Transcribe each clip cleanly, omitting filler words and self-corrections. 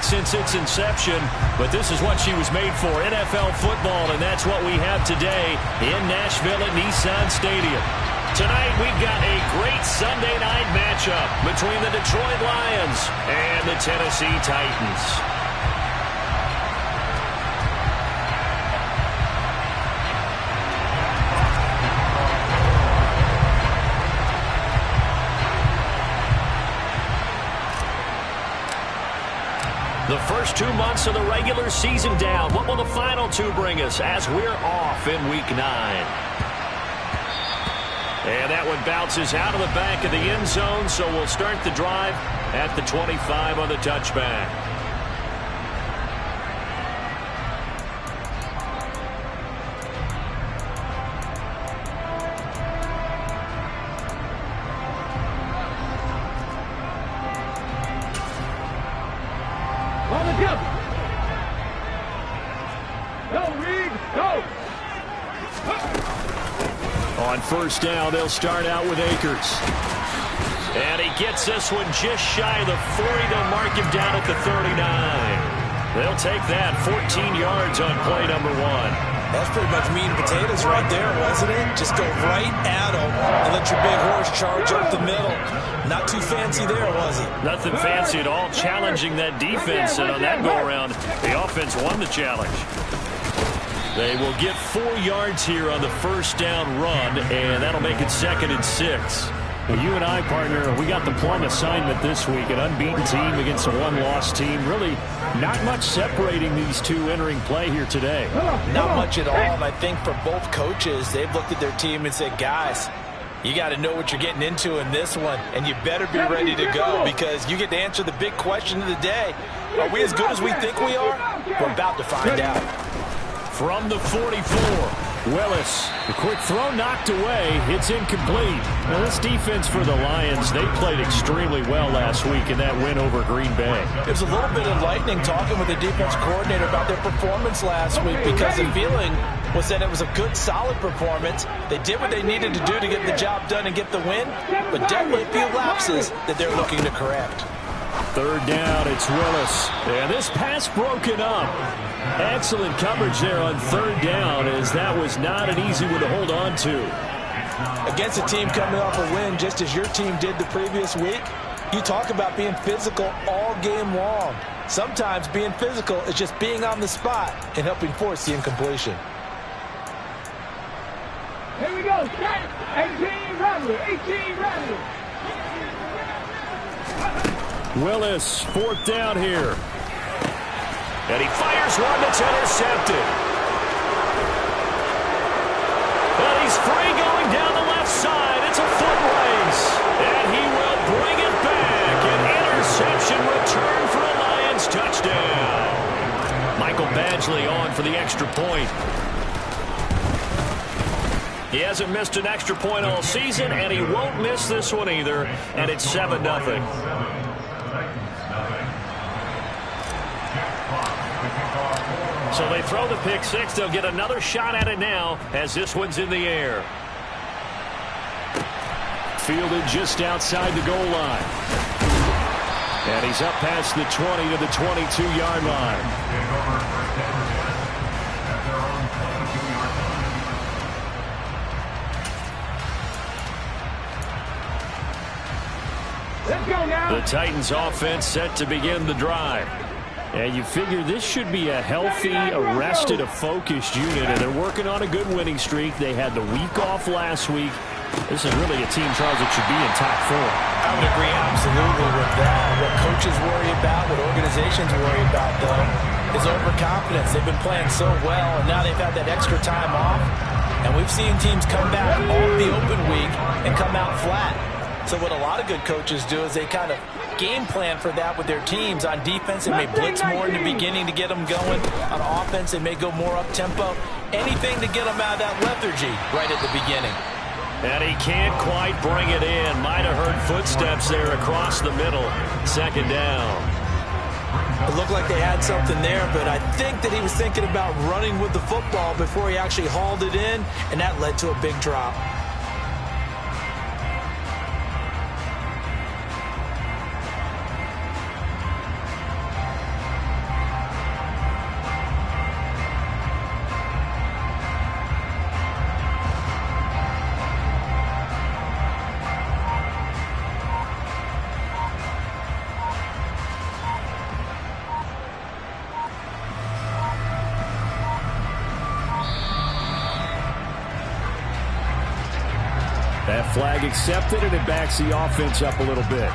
since its inception, but this is what she was made for, NFL football, and that's what we have today in Nashville at Nissan Stadium. Tonight, we've got a great Sunday night matchup between the Detroit Lions and the Tennessee Titans. The first 2 months of the regular season down. What will the final 2 bring us as we're off in Week 9? And that one bounces out of the back of the end zone, so we'll start the drive at the 25 on the touchback. On first down, they'll start out with Akers. And he gets this one just shy of the 40. They'll mark him down at the 39. They'll take that 14 yards on play number 1. That's pretty much meat and potatoes right there, wasn't it? Just go right at him and let your big horse charge up the middle. Not too fancy there, was he? Nothing fancy at all, challenging that defense. And on that go-around, the offense won the challenge. They will get 4 yards here on the first down run, and that'll make it 2nd and 6. Well, you and I, partner, we got the plum assignment this week, an unbeaten team against a one-loss team. Really not much separating these two entering play here today. Not much at all, and I think for both coaches, they've looked at their team and said, guys, you got to know what you're getting into in this one, and you better be ready to go because you get to answer the big question of the day. Are we as good as we think we are? We're about to find out. From the 44, Willis. The quick throw knocked away. It's incomplete. Now, this defense for the Lions, they played extremely well last week in that win over Green Bay. It was a little bit enlightening talking with the defense coordinator about their performance last week because the feeling was that it was a good, solid performance. They did what they needed to do to get the job done and get the win, but definitely a few lapses that they're looking to correct. Third down, it's Willis. And this pass broken up. Excellent coverage there on third down, as that was not an easy one to hold on to. Against a team coming off a win just as your team did the previous week, you talk about being physical all game long. Sometimes being physical is just being on the spot and helping force the incompletion. Here we go, 18 Radley, 18 Radley. Willis, fourth down here. And he fires one that's intercepted. And he's free going down the left side. It's a foot race. And he will bring it back. An interception return for a Lions touchdown. Michael Badgley on for the extra point. He hasn't missed an extra point all season, and he won't miss this one either. And it's 7-0. So they throw the pick six. They'll get another shot at it now as this one's in the air. Fielded just outside the goal line. And he's up past the 20 to the 22-yard line. Let's go now. The Titans offense set to begin the drive. And you figure this should be a healthy, arrested, a focused unit. And they're working on a good winning streak. They had the week off last week. This is really a team, Charles, that should be in top form. I would agree absolutely with that. What coaches worry about, what organizations worry about, though, is overconfidence. They've been playing so well, and now they've had that extra time off. And we've seen teams come back off the open week and come out flat. So what a lot of good coaches do is they kind of game plan for that with their teams. On defense, they may blitz more in the beginning to get them going. On offense, they may go more up-tempo. Anything to get them out of that lethargy right at the beginning. And he can't quite bring it in. Might have heard footsteps there across the middle. Second down. It looked like they had something there, but I think that he was thinking about running with the football before he actually hauled it in, and that led to a big drop. Flag accepted, and it backs the offense up a little bit.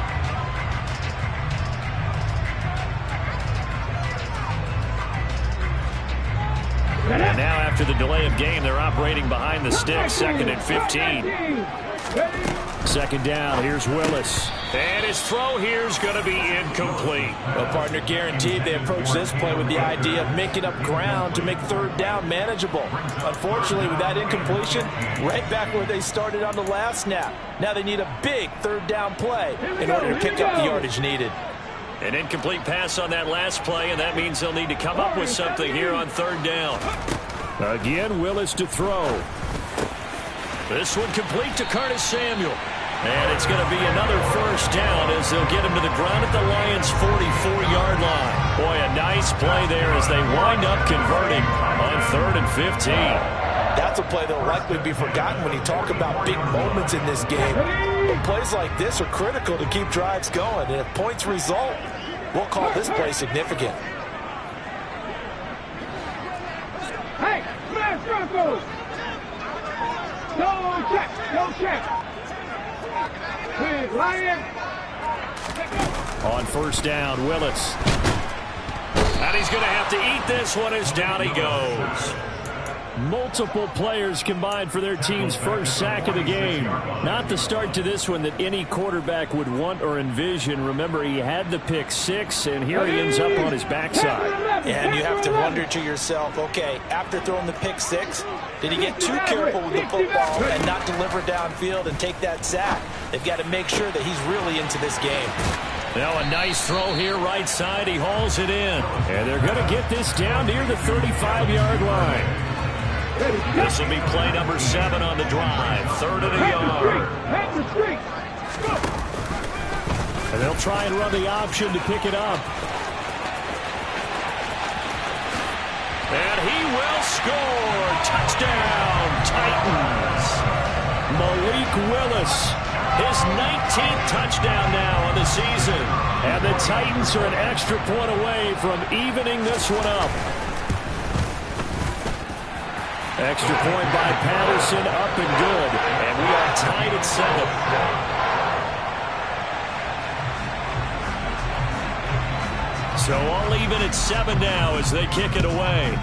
And now after the delay of game, they're operating behind the sticks, 2nd and 15. 2nd down, here's Willis. And his throw here is going to be incomplete. Well, partner, guaranteed they approach this play with the idea of making up ground to make 3rd down manageable. Unfortunately, with that incompletion, right back where they started on the last snap. Now they need a big 3rd down play in order to pick up the yardage needed. An incomplete pass on that last play, and that means they'll need to come up with something here on 3rd down. Again, Willis to throw. This one complete to Curtis Samuel. And it's going to be another 1st down as they'll get him to the ground at the Lions' 44-yard line. Boy, a nice play there as they wind up converting on 3rd and 15. That's a play that will likely be forgotten when you talk about big moments in this game. But plays like this are critical to keep drives going. And if points result, we'll call this play significant. Hey, smash Broncos! No check, no check. With Lion. On 1st down, Willis. And he's going to have to eat this one as down he goes. Multiple players combined for their team's 1st sack of the game. Not the start to this one that any quarterback would want or envision. Remember, he had the pick 6, and here he ends up on his backside. And you have to wonder to yourself, okay, after throwing the pick 6, did he get too careful with the football and not deliver downfield and take that sack? They've got to make sure that he's really into this game. Now a nice throw here right side. He hauls it in. And they're going to get this down near the 35-yard line. This will be play number 7 on the drive. 3rd and a yard. And they'll try and run the option to pick it up. And he will score. Touchdown, Titans. Malik Willis, his 19th touchdown now on the season. And the Titans are an extra point away from evening this one up. Extra point by Patterson, up and good. And we are tied at 7. So all even at 7 now as they kick it away.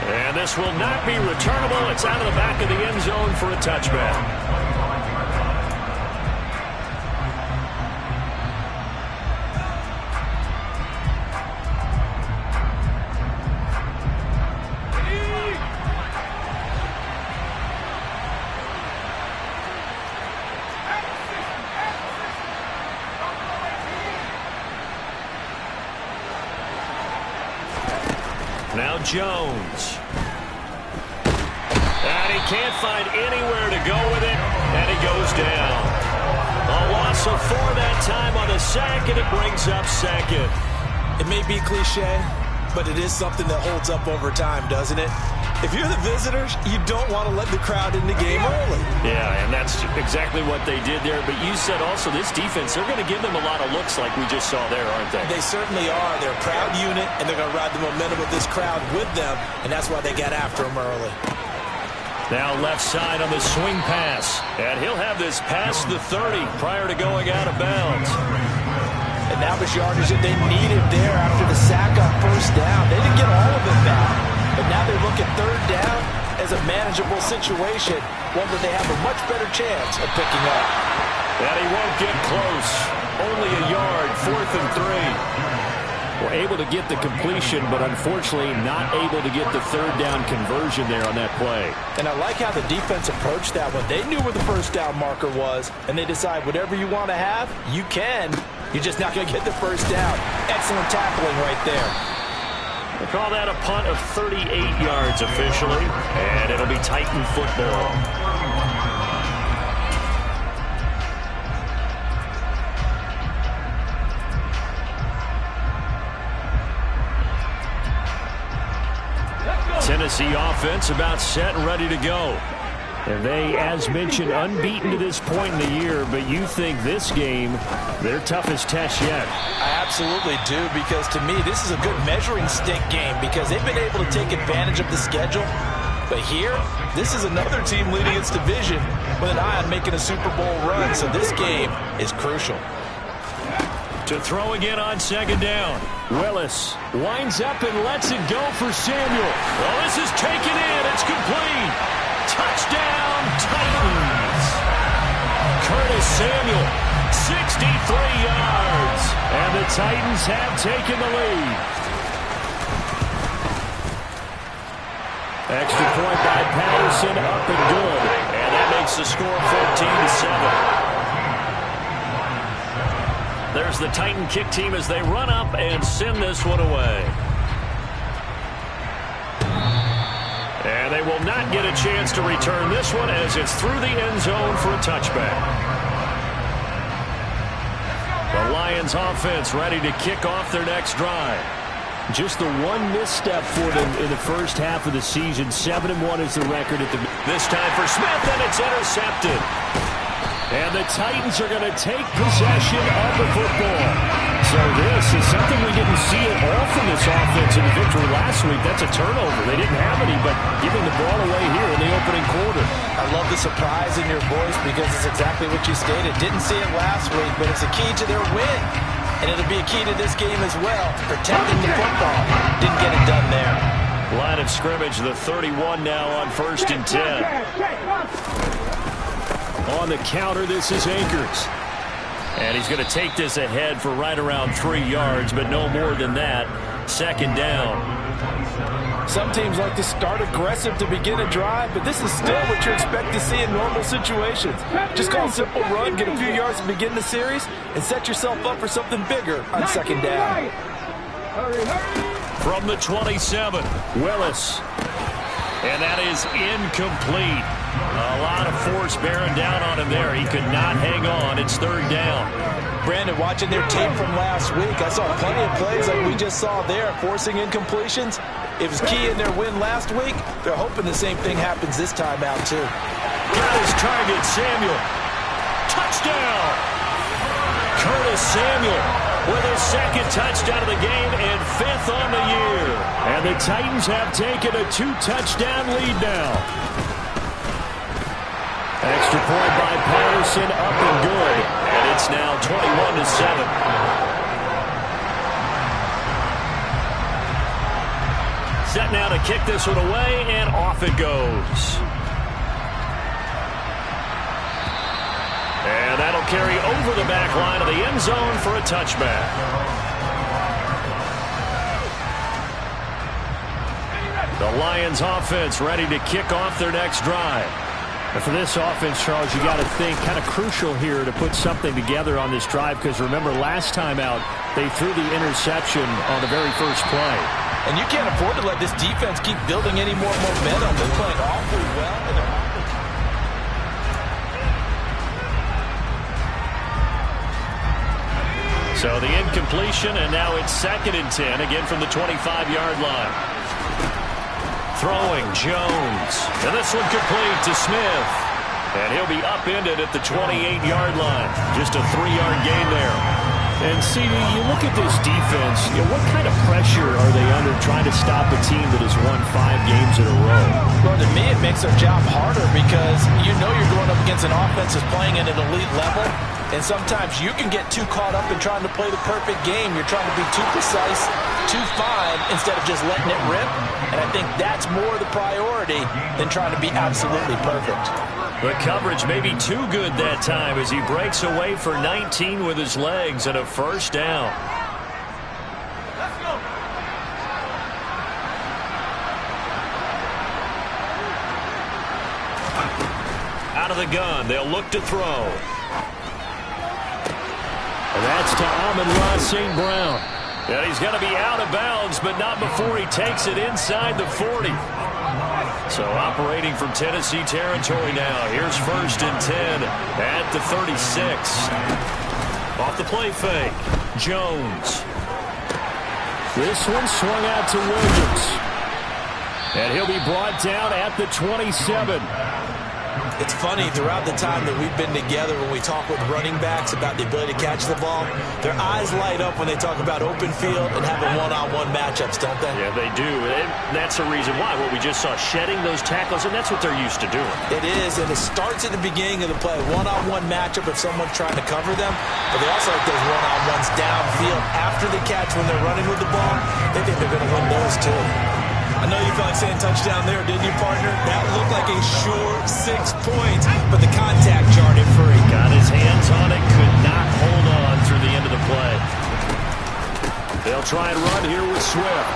And this will not be returnable. It's out of the back of the end zone for a touchback. Now Jones. And he can't find anywhere to go with it, and he goes down. A loss of 4 that time on the sack, and it brings up 2nd. It may be cliche, but it is something that holds up over time, doesn't it? If you're the visitors, you don't want to let the crowd in the game early. Yeah, and that's exactly what they did there. But you said also this defense, they're going to give them a lot of looks like we just saw there, aren't they? They certainly are. They're a proud unit, and they're going to ride the momentum of this crowd with them, and that's why they got after them early. Now left side on the swing pass. And he'll have this past the 30 prior to going out of bounds. And that was yardage that they needed there after the sack on 1st down. They didn't get all of it back. But now they look at 3rd down as a manageable situation, one that they have a much better chance of picking up. And he won't get close. Only a yard, 4th and 3. We're able to get the completion, but unfortunately not able to get the 3rd down conversion there on that play. And I like how the defense approached that one. They knew where the 1st down marker was, and they decide whatever you want to have, you can. You're just not going to get the 1st down. Excellent tackling right there. They call that a punt of 38 yards officially, and it'll be Titan football. Tennessee offense about set and ready to go. And they, as mentioned, unbeaten to this point in the year, but you think this game, their toughest test yet? I absolutely do, because to me, this is a good measuring stick game because they've been able to take advantage of the schedule But here, this is another team leading its division with an eye on making a Super Bowl run, so this game is crucial. To throw again on second down. Willis winds up and lets it go for Samuel. Well, this is taken in. It's complete. Touchdown, Titans. Curtis Samuel, 63 yards. And the Titans have taken the lead. Extra point by Patterson, up and good. And that makes the score 14-7. There's the Titan kick team as they run up and send this one away. And they will not get a chance to return this one as it's through the end zone for a touchback. The Lions offense ready to kick off their next drive. Just the one misstep for them in the first half of the season. 7-1 is the record at the... This time for Smith, and it's intercepted. And the Titans are going to take possession of the football. So this is something we didn't see at all from this offense in the victory last week. That's a turnover. They didn't have any, but giving the ball away here in the opening quarter. I love the surprise in your voice because it's exactly what you stated. Didn't see it last week, but it's a key to their win. And it'll be a key to this game as well, protecting the football. Didn't get it done there. Line of scrimmage, the 31 now on 1st and 10. On the counter, this is Akers. And he's going to take this ahead for right around 3 yards, but no more than that. Second down. Some teams like to start aggressive to begin a drive, but this is still what you expect to see in normal situations. Just call a simple run, get a few yards to begin the series, and set yourself up for something bigger on second down. From the 27, Willis. And that is incomplete. A lot of force bearing down on him there. He could not hang on. It's third down. Brandon, watching their tape from last week, I saw plenty of plays like we just saw there, forcing incompletions. It was key in their win last week. They're hoping the same thing happens this time out, too. Got his target, Samuel. Touchdown! Curtis Samuel with his second touchdown of the game and 5th on the year. And the Titans have taken a 2-touchdown lead now. Extra point by Patterson, up and good. And it's now 21-7. Set now to kick this one away, and off it goes. And that'll carry over the back line of the end zone for a touchback. The Lions offense ready to kick off their next drive. And for this offense, Charles, you got to think kind of crucial here to put something together on this drive, because remember last time out they threw the interception on the very first play. And you can't afford to let this defense keep building any more momentum. They're playing awfully well. So the incompletion, and now it's 2nd and 10, again from the 25-yard line. Throwing, Jones. And this one complete to Smith. And he'll be upended at the 28-yard line. Just a 3-yard gain there. And, CD, you look at this defense, what kind of pressure are they under trying to stop a team that has won 5 games in a row? Well, to me, it makes their job harder because you know you're going up against an offense that's playing at an elite level. And sometimes you can get too caught up in trying to play the perfect game. You're trying to be too precise, too fine, instead of just letting it rip. And I think that's more the priority than trying to be absolutely perfect. The coverage may be too good that time as he breaks away for 19 with his legs and a first down. Let's go. Out of the gun, they'll look to throw. And that's to Amon-Ra St. Brown. And he's going to be out of bounds, but not before he takes it inside the 40. So operating from Tennessee territory now. Here's 1st and 10 at the 36. Off the play fake. Jones. This one swung out to Williams. And he'll be brought down at the 27. It's funny, throughout the time that we've been together, when we talk with running backs about the ability to catch the ball, their eyes light up when they talk about open field and having one-on-one matchups, don't they? Yeah, they do. And that's the reason why. What we just saw, shedding those tackles, and that's what they're used to doing. It is, and it starts at the beginning of the play. One-on-one matchup if someone's trying to cover them, but they also like those one-on-ones downfield after the catch when they're running with the ball. They think they're going to win those, too. I know you felt like saying touchdown there, didn't you, partner? That looked like a sure 6 points, but the contact jarred it free. Got his hands on it, could not hold on through the end of the play. They'll try and run here with Swift.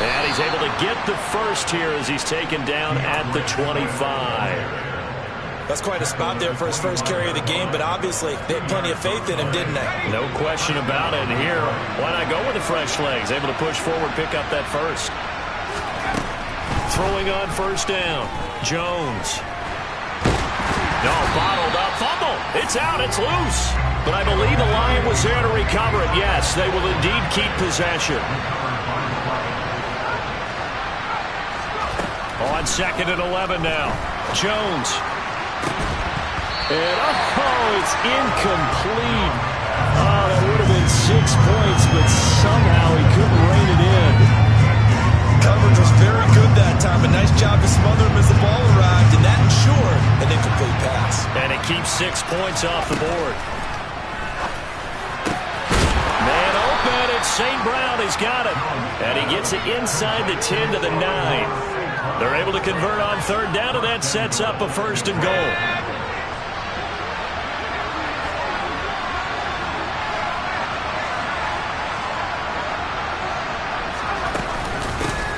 And he's able to get the first here as he's taken down at the 25. That's quite a spot there for his first carry of the game, but obviously they had plenty of faith in him, didn't they? No question about it. And here, why not go with the fresh legs? Able to push forward, pick up that first. Throwing on first down. Jones. No, bottled up. Fumble. It's out. It's loose. But I believe the Lion was there to recover it. Yes, they will indeed keep possession. On 2nd and 11 now. Jones. And, oh, it's incomplete. Oh, that would have been 6 points, but somehow he couldn't rein it in. Coverage was very good that time. A nice job to smother him as the ball arrived, and that ensured an incomplete pass. And it keeps 6 points off the board. Man open, it's St. Brown. He's got it. And he gets it inside the 10 to the 9. They're able to convert on third down, and that sets up a 1st and goal.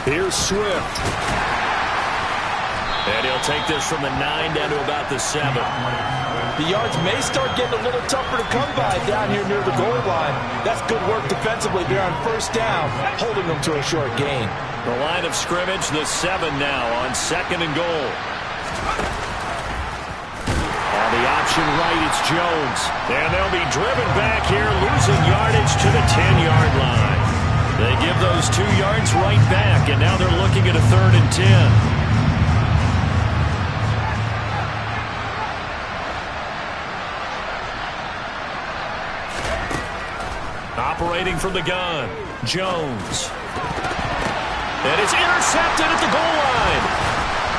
Here's Swift. And he'll take this from the 9 down to about the 7. The yards may start getting a little tougher to come by down here near the goal line. That's good work defensively there on first down, holding them to a short gain. The line of scrimmage, the 7 now on 2nd and goal. On the option right, it's Jones. And they'll be driven back here, losing yardage to the 10-yard line. They give those 2 yards right back, and now they're looking at a 3rd and 10. Operating from the gun, Jones. And it's intercepted at the goal line.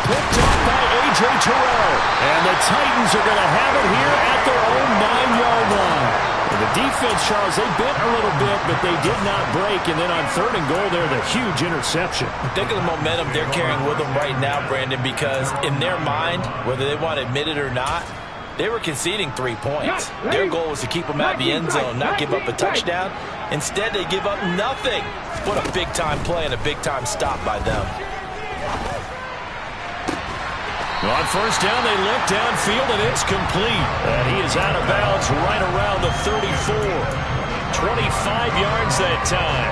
Picked up by A.J. Terrell. And the Titans are going to have it here at their own 9-yard line. And the defense, Charles, they bit a little bit, but they did not break. And then on 3rd and goal there, the huge interception. Think of the momentum they're carrying with them right now, Brandon, because in their mind, whether they want to admit it or not, they were conceding 3 points. Their goal was to keep them at the end zone, not give up a touchdown. Instead, they give up nothing. What a big-time play and a big-time stop by them. On first down, they look downfield, and it's complete. And he is out of bounds right around the 34. 25 yards that time.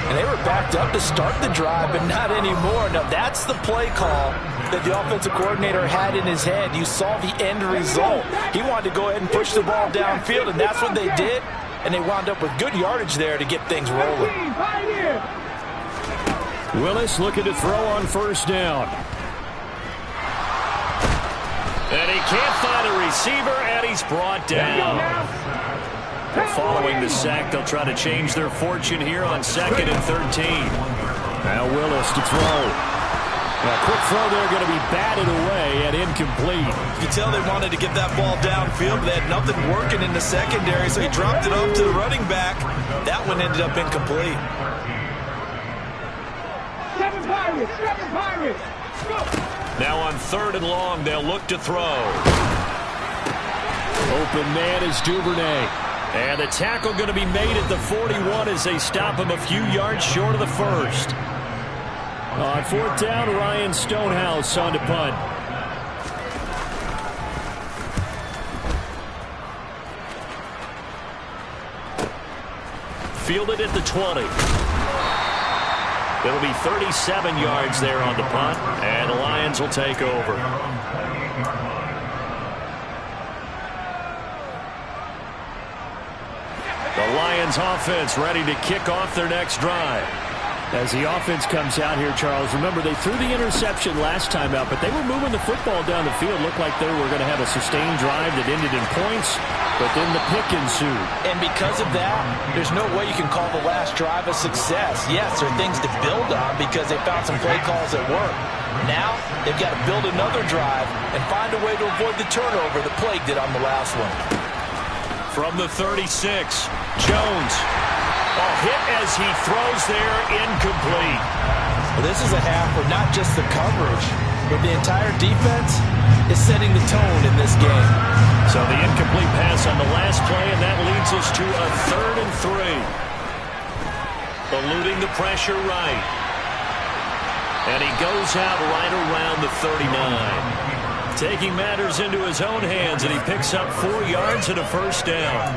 And they were backed up to start the drive, but not anymore. Now, that's the play call that the offensive coordinator had in his head. You saw the end result. He wanted to go ahead and push the ball downfield, and that's what they did. And they wound up with good yardage there to get things rolling. Willis looking to throw on first down. And he can't find a receiver, and he's brought down. Following the sack, they'll try to change their fortune here on 2nd and 13. Now Willis to throw. A quick throw there, going to be batted away and incomplete. You can tell they wanted to get that ball downfield, but they had nothing working in the secondary, so he dropped it off to the running back. That one ended up incomplete. 7 Pirates, 7 Pirates. Go. Now on 3rd and long, they'll look to throw. Open man is Duvernay. And the tackle going to be made at the 41 as they stop him a few yards short of the 1st. On 4th down, Ryan Stonehouse on to punt. Fielded at the 20. It'll be 37 yards there on the punt, and the Lions will take over. The Lions offense ready to kick off their next drive. As the offense comes out here, Charles, remember they threw the interception last time out, but they were moving the football down the field. Looked like they were going to have a sustained drive that ended in points, but then the pick ensued. And because of that, there's no way you can call the last drive a success. Yes, there are things to build on because they found some play calls that work. Now, they've got to build another drive and find a way to avoid the turnover the Plague did on the last one. From the 36, Jones. A hit as he throws there, incomplete. Well, this is a half where not just the coverage, but the entire defense is setting the tone in this game. So the incomplete pass on the last play, and that leads us to a 3rd and 3. Eluding the pressure right. And he goes out right around the 39. Taking matters into his own hands, and he picks up 4 yards and a first down.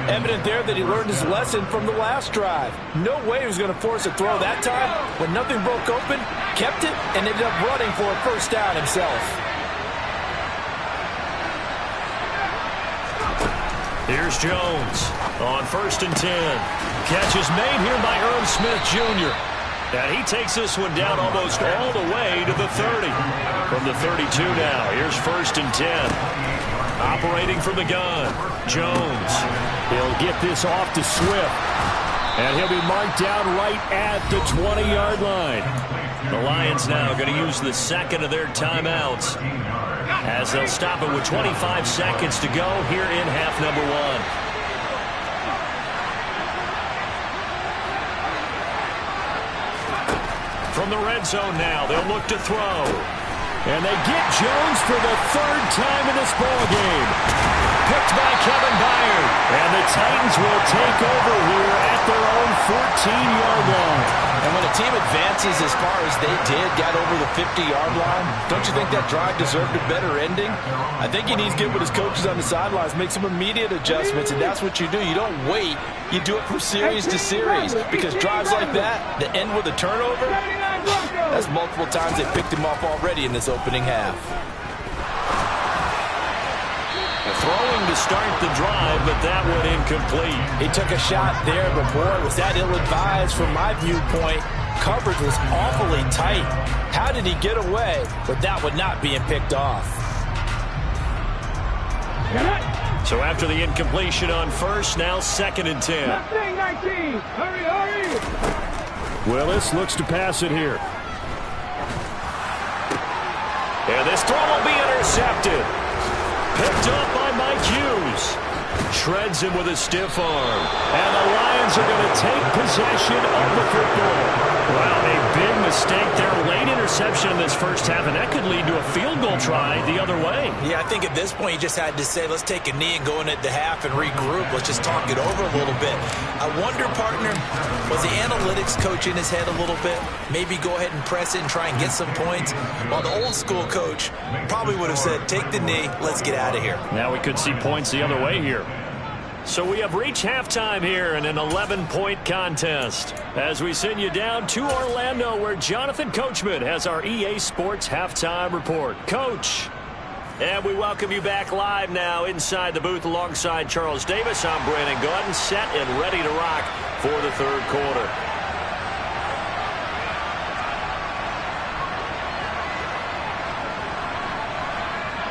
Evident there that he learned his lesson from the last drive. No way he was going to force a throw that time. When nothing broke open, kept it, and ended up running for a first down himself. Here's Jones on 1st and 10. Catch is made here by Irv Smith Jr. And he takes this one down almost all the way to the 30. From the 32 now, here's 1st and 10. Operating from the gun, Jones. He'll get this off to Swift. And he'll be marked down right at the 20-yard line. The Lions now going to use the second of their timeouts as they'll stop it with 25 seconds to go here in half number 1. From the red zone now, they'll look to throw. And they get Jones for the 3rd time in this ballgame. Picked by Kevin Byard. And the Titans will take over here at their own 14-yard line. And when a team advances as far as they did, got over the 50-yard line, don't you think that drive deserved a better ending? I think he needs to get with his coaches on the sidelines, make some immediate adjustments, and that's what you do. You don't wait. You do it from series to series, because drives like that end with a turnover, that's multiple times they picked him off already in this opening half. Throwing to start the drive, but that one incomplete. He took a shot there, but boy, was that ill-advised from my viewpoint. Coverage was awfully tight. How did he get away with that one not being picked off? So after the incompletion on 1st, now 2nd and 10. 19. Hurry. Willis looks to pass it here. And this throw will be intercepted. Picked up by Mike Hughes. Shreds him with a stiff arm. And the Lions are going to take possession of the football. Well, a big mistake there. Late interception in this first half, and that could lead to a field goal try the other way. Yeah, I think at this point you just had to say, let's take a knee and go into the half and regroup. Let's just talk it over a little bit. I wonder, partner, was the analytics coach in his head a little bit? Maybe go ahead and press it and try and get some points? While the old school coach probably would have said, take the knee, let's get out of here. Now we could see points the other way here. So we have reached halftime here in an 11-point contest as we send you down to Orlando, where Jonathan Coachman has our EA Sports halftime report. Coach, and we welcome you back live now inside the booth alongside Charles Davis. I'm Brandon Gordon, set and ready to rock for the 3rd quarter.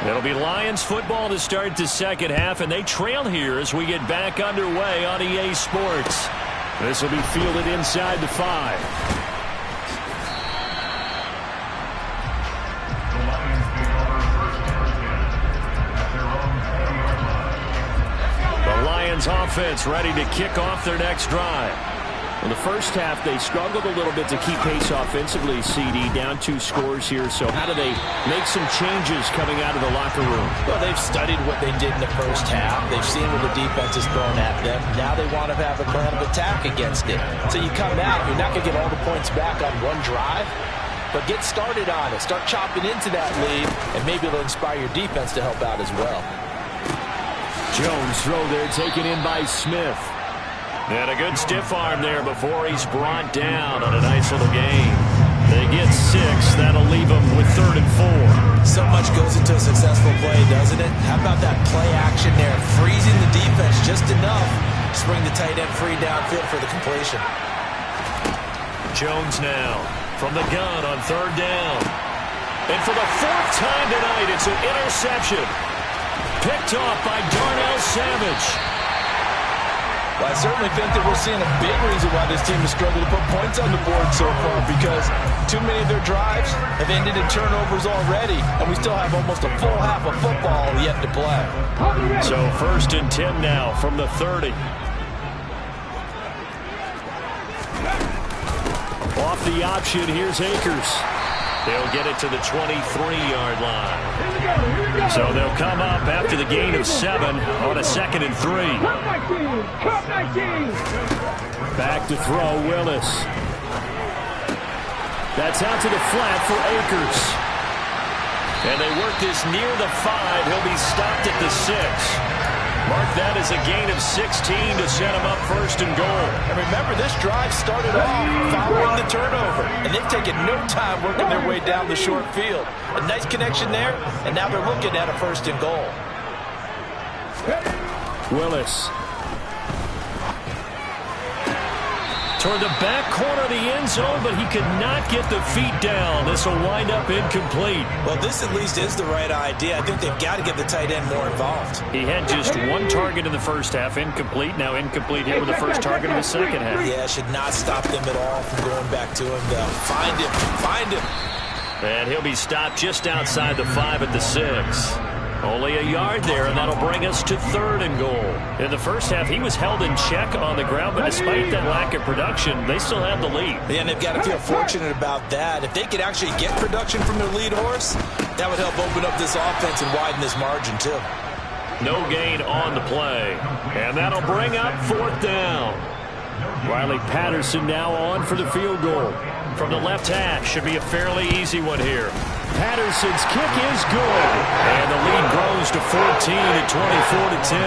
It'll be Lions football to start the 2nd half, and they trail here as we get back underway on EA Sports. This will be fielded inside the 5. The Lions offense ready to kick off their next drive. In the first half, they struggled a little bit to keep pace offensively, CD, down 2 scores here. So how do they make some changes coming out of the locker room? Well, they've studied what they did in the first half. They've seen what the defense has thrown at them. Now they want to have a plan of attack against it. So you come out, you're not going to get all the points back on one drive, but get started on it. Start chopping into that lead, and maybe it'll inspire your defense to help out as well. Jones throw there, taken in by Smith. And a good stiff arm there before he's brought down on a nice little gain. They get 6. That'll leave them with 3rd and 4. So much goes into a successful play, doesn't it? How about that play action there? Freezing the defense just enough to bring the tight end free downfield for the completion. Jones now from the gun on third down. And for the fourth time tonight, it's an interception. Picked off by Darnell Savage. Well, I certainly think that we're seeing a big reason why this team has struggled to put points on the board so far, because too many of their drives have ended in turnovers already, and we still have almost a full half of football yet to play. So 1st and 10 now from the 30. Off the option, here's Akers. They'll get it to the 23-yard line. So they'll come up after the gain of 7 on a 2nd and 3. Back to throw, Willis. That's out to the flat for Akers. And they work this near the 5. He'll be stopped at the 6. Mark that as a gain of 16 to set him up 1st and goal. And remember, this drive started off following the turnover, and they've taken no time working their way down the short field. A nice connection there, and now they're looking at a 1st and goal. Willis. Toward the back corner of the end zone, but he could not get the feet down. This will wind up incomplete. Well, this at least is the right idea. I think they've got to get the tight end more involved. He had just 1 target in the first half, incomplete. Now incomplete here with the first target in the second half. Yeah, should not stop them at all from going back to him, though. Find him. And he'll be stopped just outside the 5 at the 6. Only a yard there, and that'll bring us to 3rd and goal. In the first half, he was held in check on the ground, but despite that lack of production, they still have the lead. Yeah, and they've got to feel fortunate about that. If they could actually get production from their lead horse, that would help open up this offense and widen this margin, too. No gain on the play, and that'll bring up 4th down. Riley Patterson now on for the field goal. From the left hash, should be a fairly easy one here. Patterson's kick is good, and the lead grows to 14 at 24-10.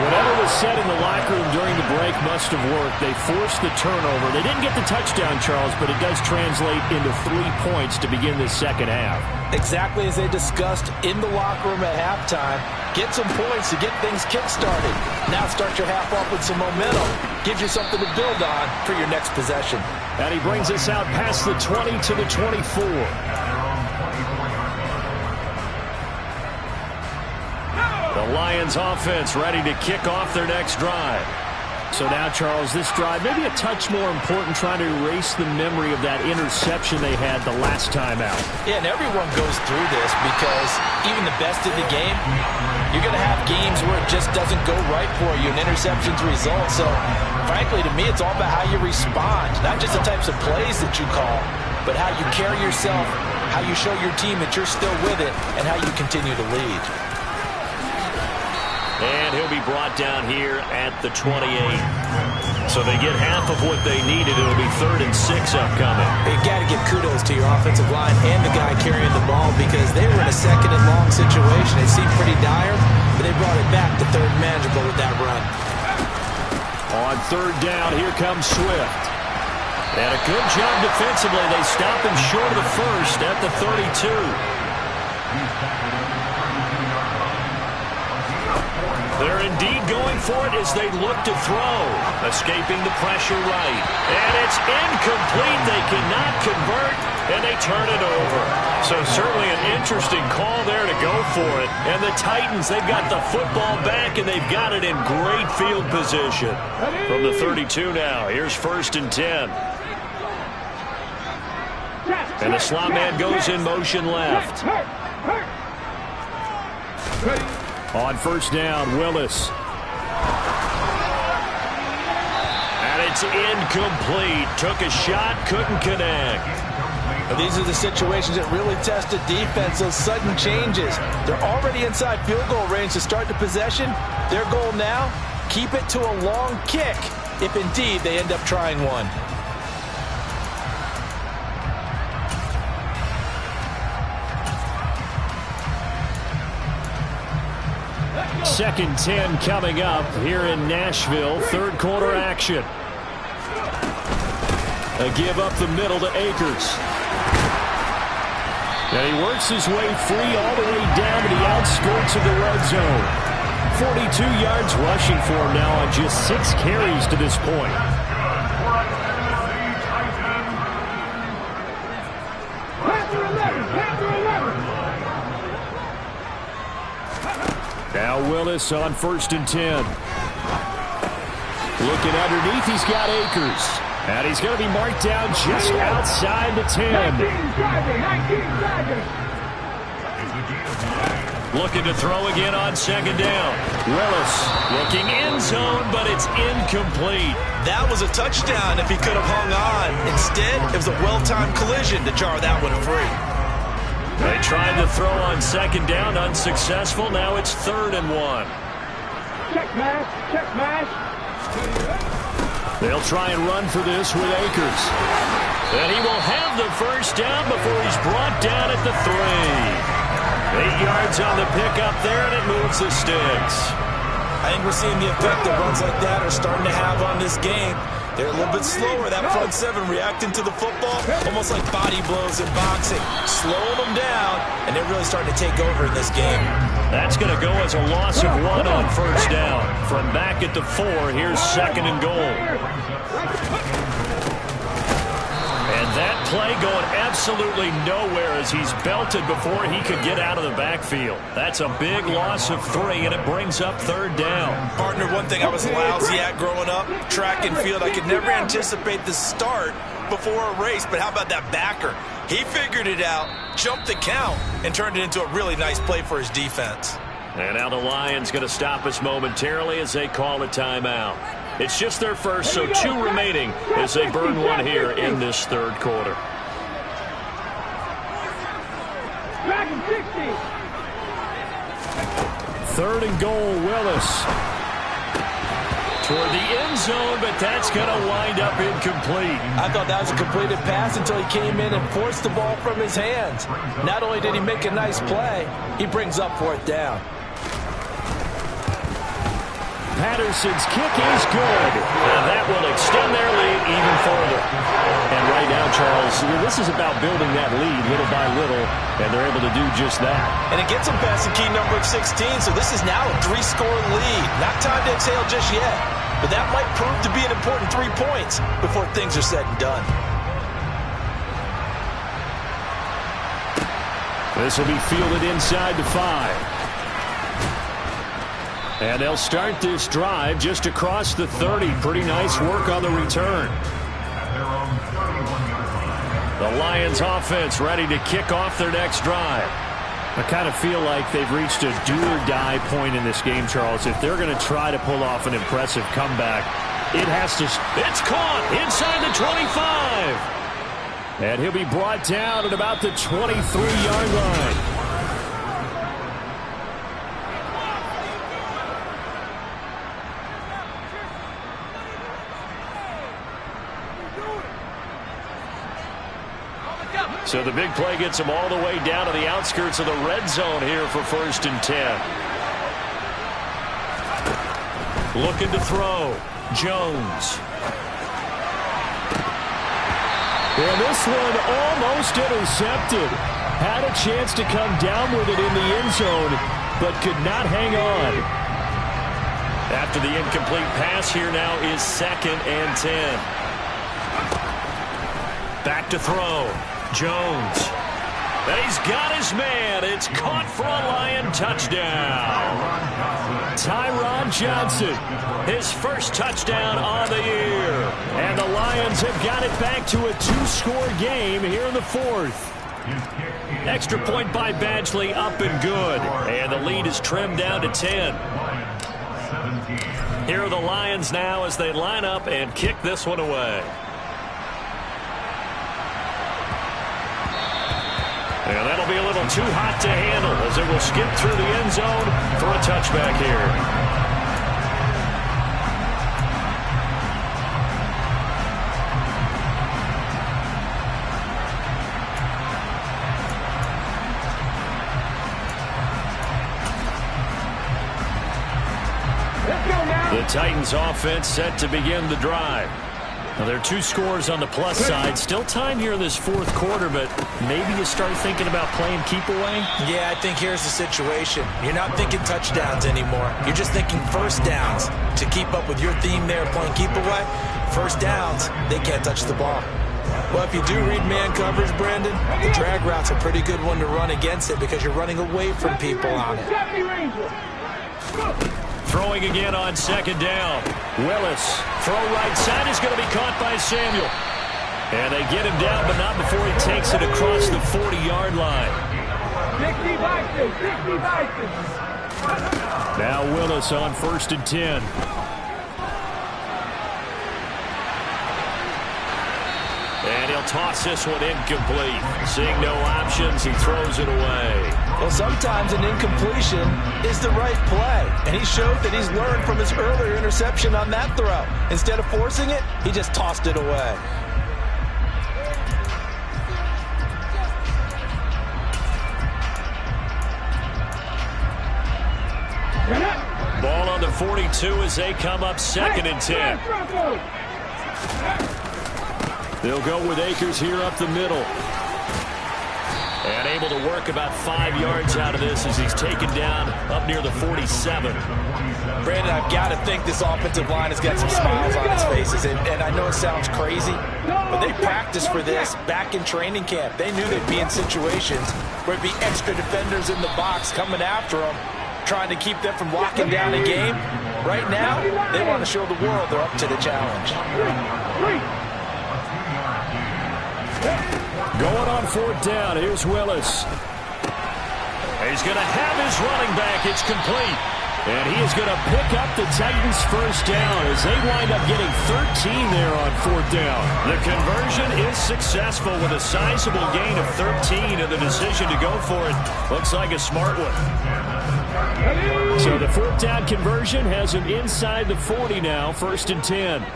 Whatever was said in the locker room during the break must have worked. They forced the turnover. They didn't get the touchdown, Charles, but it does translate into 3 points to begin this second half. Exactly as they discussed in the locker room at halftime. Get some points to get things kick-started. Now start your half off with some momentum. Gives you something to build on for your next possession. And he brings us out past the 20 to the 24. The Lions offense ready to kick off their next drive. So now, Charles, this drive maybe a touch more important, trying to erase the memory of that interception they had the last time out. Yeah, and everyone goes through this because even the best in the game, you're going to have games where it just doesn't go right for you, and interceptions result. So, frankly, to me, it's all about how you respond, not just the types of plays that you call, but how you carry yourself, how you show your team that you're still with it, and how you continue to lead. And he'll be brought down here at the 28. So they get half of what they needed. It'll be 3rd and 6 upcoming. You've got to give kudos to your offensive line and the guy carrying the ball, because they were in a 2nd and long situation. It seemed pretty dire, but they brought it back to 3rd and manageable with that run. On 3rd down, here comes Swift. And a good job defensively. They stop him short of the 1st at the 32. They're indeed going for it as they look to throw. Escaping the pressure right. And it's incomplete. They cannot convert, and they turn it over. So certainly an interesting call there to go for it. And the Titans, they've got the football back, and they've got it in great field position. From the 32 now, here's 1st and 10. And the slot man goes in motion left. On 1st down, Willis. And it's incomplete. Took a shot, couldn't connect. These are the situations that really test a defense, those sudden changes. They're already inside field goal range to start the possession. Their goal now, keep it to a long kick, if indeed they end up trying one. 2nd 10 coming up here in Nashville. 3rd quarter action. A give up the middle to Akers. And he works his way free all the way down to the outskirts of the red zone. 42 yards rushing for him now on just 6 carries to this point. Now Willis on 1st and 10. Looking underneath, he's got Akers. And he's going to be marked down just outside the 10. 19 Looking to throw again on 2nd down. Willis looking end zone, but it's incomplete. That was a touchdown if he could have hung on. Instead, it was a well-timed collision to jar that one free. They tried to throw on 2nd down, unsuccessful. Now it's 3rd and 1. Check mash, check mash. They'll try and run for this with Akers. And he will have the 1st down before he's brought down at the 3. 8 yards on the pickup there, and it moves the sticks. I think we're seeing the effect that runs like that are starting to have on this game. They're a little bit slower, that front 7 reacting to the football, almost like body blows in boxing, slowing them down, and they're really starting to take over in this game. That's going to go as a loss of 1 on 1st down. From back at the 4, here's 2nd and goal. And that play going absolutely nowhere as he's belted before he could get out of the backfield. That's a big loss of 3, and it brings up 3rd down. Partner, one thing I was lousy at growing up, track and field, I could never anticipate the start before a race, but how about that backer? He figured it out, jumped the count, and turned it into a really nice play for his defense. And now the Lions going to stop us momentarily as they call a timeout. It's just their first, so 2 remaining as they burn 1 here in this 3rd quarter. Dragon 60. 3rd and goal, Willis. Toward the end zone, but that's going to wind up incomplete. I thought that was a completed pass until he came in and forced the ball from his hands. Not only did he make a nice play, he brings up 4th down. Patterson's kick is good, and that will extend their lead even further. And right now, Charles, this is about building that lead little by little, and they're able to do just that. And it gets them past the key number of 16, so this is now a 3-score lead. Not time to exhale just yet, but that might prove to be an important 3 points before things are said and done. This will be fielded inside the 5. And they'll start this drive just across the 30. Pretty nice work on the return. The Lions offense ready to kick off their next drive. I kind of feel like they've reached a do-or-die point in this game, Charles. If they're going to try to pull off an impressive comeback, it has to... It's caught inside the 25. And he'll be brought down at about the 23-yard line. So the big play gets him all the way down to the outskirts of the red zone here for 1st and 10. Looking to throw. Jones. And this one almost intercepted. Had a chance to come down with it in the end zone, but could not hang on. After the incomplete pass, here now is 2nd and 10. Back to throw. Jones. And he's got his man. It's caught for a Lion touchdown. Tyron Johnson, his first touchdown on the year. And the Lions have got it back to a 2-score game here in the 4th. Extra point by Badgley, up and good. And the lead is trimmed down to 10. Here are the Lions now as they line up and kick this one away. And that'll be a little too hot to handle as it will skip through the end zone for a touchback here. The Titans offense set to begin the drive. Now, there are 2 scores on the plus side. Still time here in this 4th quarter, but maybe you start thinking about playing keep away? Yeah, I think here's the situation. You're not thinking touchdowns anymore. You're just thinking 1st downs. To keep up with your theme there, playing keep away, 1st downs, they can't touch the ball. Well, if you do read man coverage, Brandon, the drag route's a pretty good one to run against it because you're running away from people on it. Throwing again on second down. Willis. Throw right side is going to be caught by Samuel. And they get him down, but not before he takes it across the 40-yard line. 60 boxes, 60 boxes. Now Willis on 1st and 10. And he'll toss this one incomplete. Seeing no options, he throws it away. Well, sometimes an incompletion is the right play. And he showed that he's learned from his earlier interception on that throw. Instead of forcing it, he just tossed it away. Ball on the 42 as they come up 2nd and 10. They'll go with Akers here up the middle. And able to work about 5 yards out of this as he's taken down up near the 47. Brandon, I've got to think this offensive line has got some smiles on its faces. And I know it sounds crazy, but they practiced for this back in training camp. They knew they'd be in situations where it'd be extra defenders in the box coming after them, trying to keep them from locking down a game. Right now, they want to show the world they're up to the challenge. Going on 4th down, here's Willis. He's going to have his running back. It's complete. And he is going to pick up the Titans' 1st down as they wind up getting 13 there on 4th down. The conversion is successful with a sizable gain of 13, and the decision to go for it looks like a smart one. So the 4th down conversion has him inside the 40 now, 1st and 10.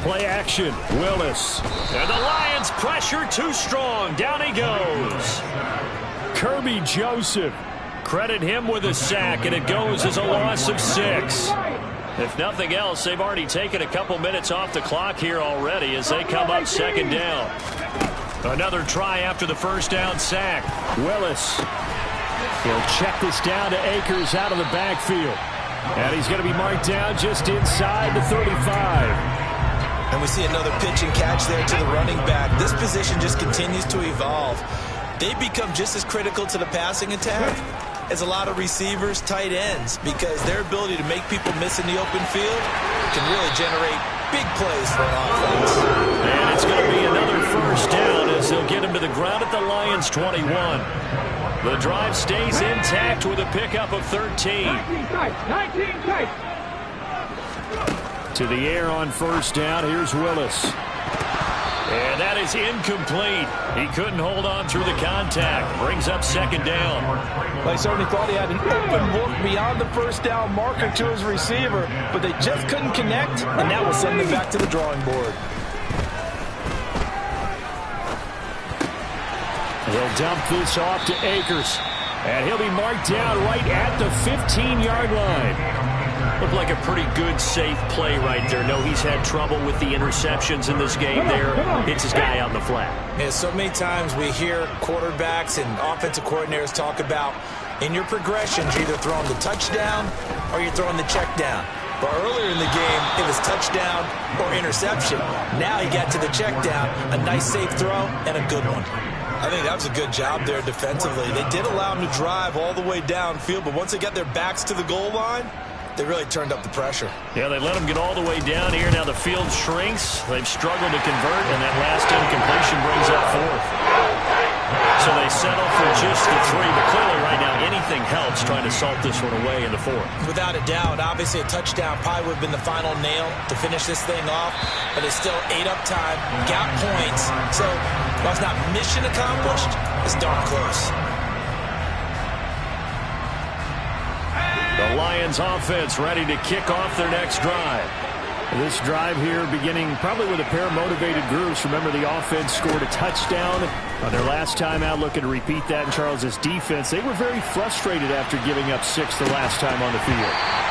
Play action, Willis. And the Lions pressure too strong. Down he goes. Kirby Joseph. Credit him with a sack, and it goes as a loss of 6. If nothing else, they've already taken a couple minutes off the clock here already as they come up 2nd down. Another try after the 1st down sack. Willis. He'll check this down to Akers out of the backfield. And he's going to be marked down just inside the 35. And we see another pitch and catch there to the running back. This position just continues to evolve. They become just as critical to the passing attack as a lot of receivers, tight ends, because their ability to make people miss in the open field can really generate big plays for an offense. And it's going to be another 1st down as they'll get him to the ground at the Lions' 21. The drive stays intact with a pickup of 13. 19 tight. To the air on 1st down. Here's Willis. And that is incomplete. He couldn't hold on through the contact. Brings up 2nd down. Well, he certainly thought he had an open look beyond the 1st down marker to his receiver, but they just couldn't connect, and that will send them back to the drawing board. He'll dump this off to Akers. And he'll be marked down right at the 15-yard line. Looked like a pretty good, safe play right there. No, he's had trouble with the interceptions in this game there. Hits his guy out in the flat. Yeah, so many times we hear quarterbacks and offensive coordinators talk about in your progressions, you're either throwing the touchdown or you're throwing the check down. But earlier in the game, it was touchdown or interception. Now he got to the check down, a nice safe throw, and a good one. I think that was a good job there defensively. They did allow him to drive all the way downfield, but once they got their backs to the goal line, they really turned up the pressure. Yeah, they let him get all the way down here. Now the field shrinks. They've struggled to convert, and that last incompletion brings up 4th. So they settle for just the 3, but clearly right now anything helps trying to salt this one away in the 4th. Without a doubt, obviously a touchdown probably would have been the final nail to finish this thing off, but it's still ate up time, got points. So while it's not mission accomplished, it's darn close. The Lions offense ready to kick off their next drive. This drive here beginning probably with a pair of motivated groups. Remember, the offense scored a touchdown on their last time out. Looking to repeat that in Charles's defense. They were very frustrated after giving up 6 the last time on the field.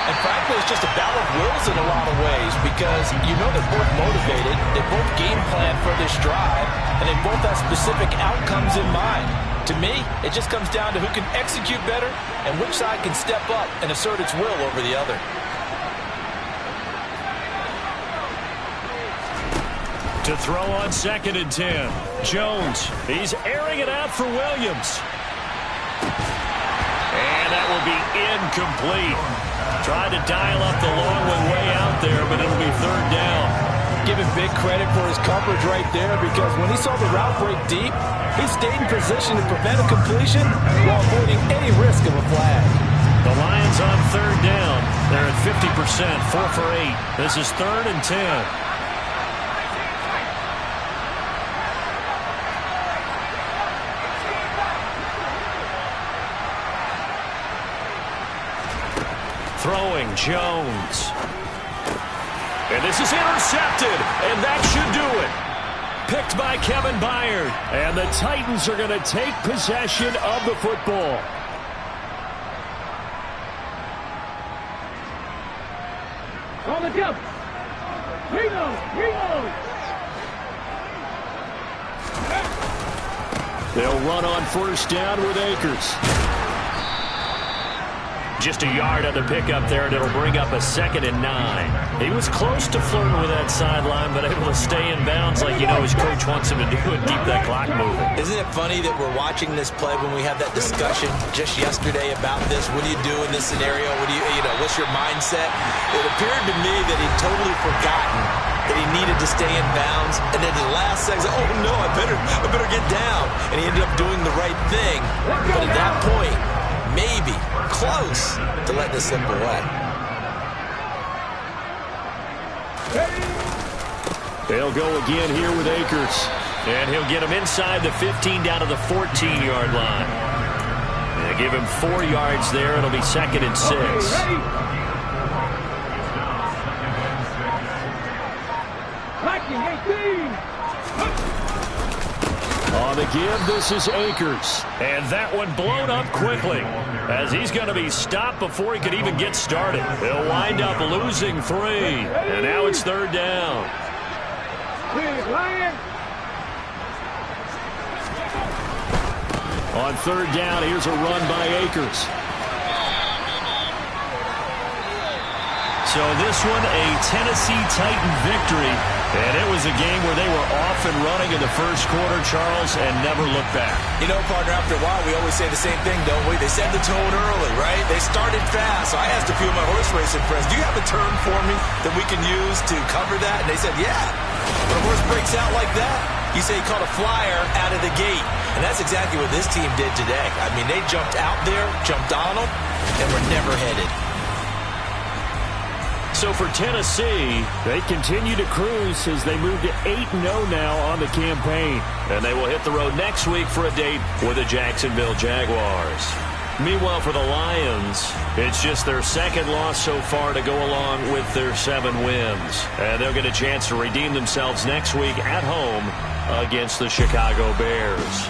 And frankly, it's just a battle of wills in a lot of ways because you know they're both motivated. They both game plan for this drive, and they both have specific outcomes in mind. To me, it just comes down to who can execute better and which side can step up and assert its will over the other. To throw on 2nd and 10. Jones, he's airing it out for Williams. And that will will be incomplete. Tried to dial up the long one way out there, but it'll be third down. Give him big credit for his coverage right there, because when he saw the route break deep, he stayed in position to prevent a completion while avoiding any risk of a flag. The Lions on third down. They're at 50%, 4 for 8. This is 3rd and 10. Throwing, Jones. And this is intercepted, and that should do it. Picked by Kevin Byard. And the Titans are going to take possession of the football. On the jump. Reload. They'll run on first down with Akers. Just a yard on the pickup there, and it'll bring up a 2nd and 9. He was close to flirting with that sideline, but able to stay in bounds like you know his coach wants him to do and keep that clock moving. Isn't it funny that we're watching this play when we had that discussion just yesterday about this? What do you do in this scenario? What do you know, what's your mindset? It appeared to me that he'd totally forgotten that he needed to stay in bounds, and then at the last second, oh no, I better get down. And he ended up doing the right thing. But at that point, maybe close to letting this slip away. They'll go again here with Akers. And he'll get him inside the 15 down to the 14-yard line. They'll give him 4 yards there. It'll be 2nd and 6. On the give, this is Akers. And that one blown up quickly, as he's going to be stopped before he could even get started. He'll wind up losing 3. And now it's 3rd down. On 3rd down, here's a run by Akers. So this one, a Tennessee Titan victory. And it was a game where they were off and running in the first quarter, Charles, and never looked back. You know, partner, after a while, we always say the same thing, don't we? They set the tone early, right? They started fast. So I asked a few of my horse racing friends, do you have a term for me that we can use to cover that? And they said, yeah. When a horse breaks out like that, you say he caught a flyer out of the gate. And that's exactly what this team did today. I mean, they jumped out there, jumped on them, and were never headed. So for Tennessee, they continue to cruise as they move to 8-0 now on the campaign. And they will hit the road next week for a date with the Jacksonville Jaguars. Meanwhile, for the Lions, it's just their 2nd loss so far to go along with their 7 wins. And they'll get a chance to redeem themselves next week at home against the Chicago Bears.